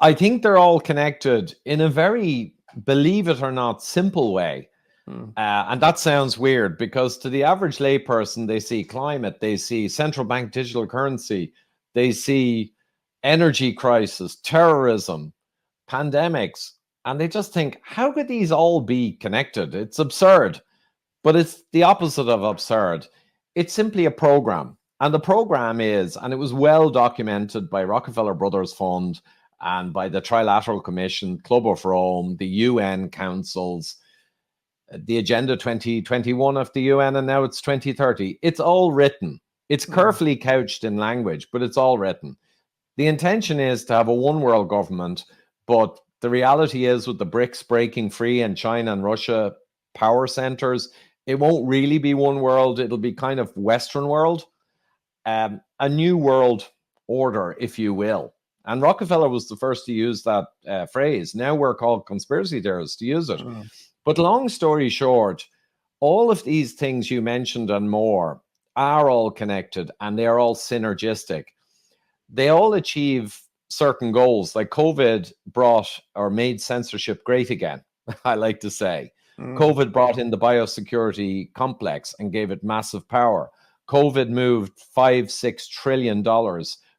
I think they're all connected in a very, believe it or not, simple way. And that sounds weird because to the average layperson, they see climate, they see central bank digital currency, they see energy crisis, terrorism, pandemics, and they just think, how could these all be connected? It's absurd. But it's the opposite of absurd. It's simply a program. And the program is, and it was well documented by Rockefeller Brothers Fund and by the Trilateral Commission, Club of Rome, the UN councils, the Agenda 2021 of the UN, and now it's 2030. It's all written. It's carefully couched in language, but it's all written. The intention is to have a one world government, but the reality is with the BRICS breaking free and China and Russia power centers, it won't really be one world. It'll be kind of Western world, a new world order, if you will. And Rockefeller was the first to use that phrase. Now we're called conspiracy theorists to use it. But long story short, all of these things you mentioned and more are all connected and they're all synergistic. They all achieve certain goals. Like COVID brought or made censorship great again, I like to say. COVID brought in the biosecurity complex and gave it massive power. COVID moved $5-6 trillion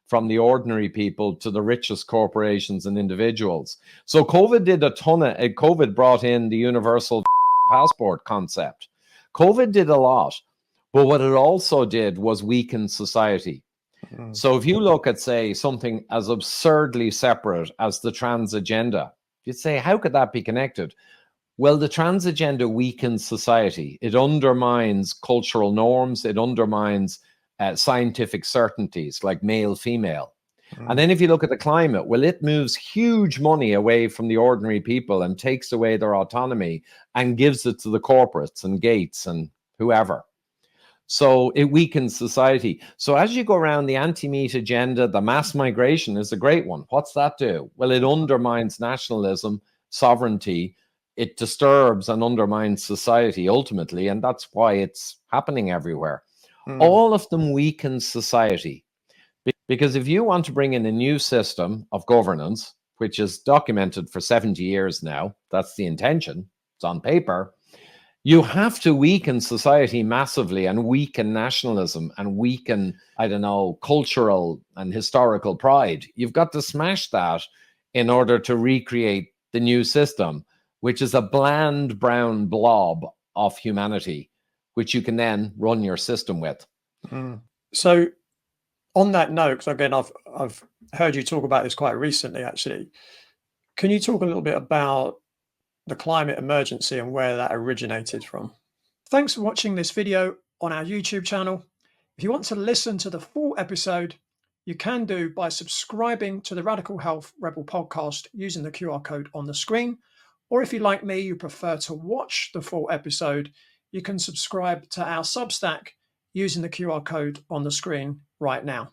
from the ordinary people to the richest corporations and individuals. So COVID did a ton of, COVID brought in the universal passport concept. COVID did a lot, but what it also did was weaken society. So if you look at, say, something as absurdly separate as the trans agenda, you'd say, how could that be connected? Well, the trans agenda weakens society. It undermines cultural norms. It undermines scientific certainties like male, female. And then if you look at the climate, well, it moves huge money away from the ordinary people and takes away their autonomy and gives it to the corporates and Gates and whoever. So it weakens society. So as you go around the anti-meat agenda, the mass migration is a great one. What's that do? Well, it undermines nationalism, sovereignty. It disturbs and undermines society ultimately, and that's why it's happening everywhere. All of them weaken society. Because if you want to bring in a new system of governance, which is documented for 70 years now, that's the intention, it's on paper, you have to weaken society massively and weaken nationalism and weaken, I don't know, cultural and historical pride. You've got to smash that in order to recreate the new system, which is a bland brown blob of humanity, which you can then run your system with. So on that note, because again, I've heard you talk about this quite recently, actually. Can you talk a little bit about the climate emergency and where that originated from? Thanks for watching this video on our YouTube channel. If you want to listen to the full episode, you can do by subscribing to the Radical Health Rebel podcast using the QR code on the screen. Or if you, like me, you prefer to watch the full episode, you can subscribe to our Substack using the QR code on the screen right now.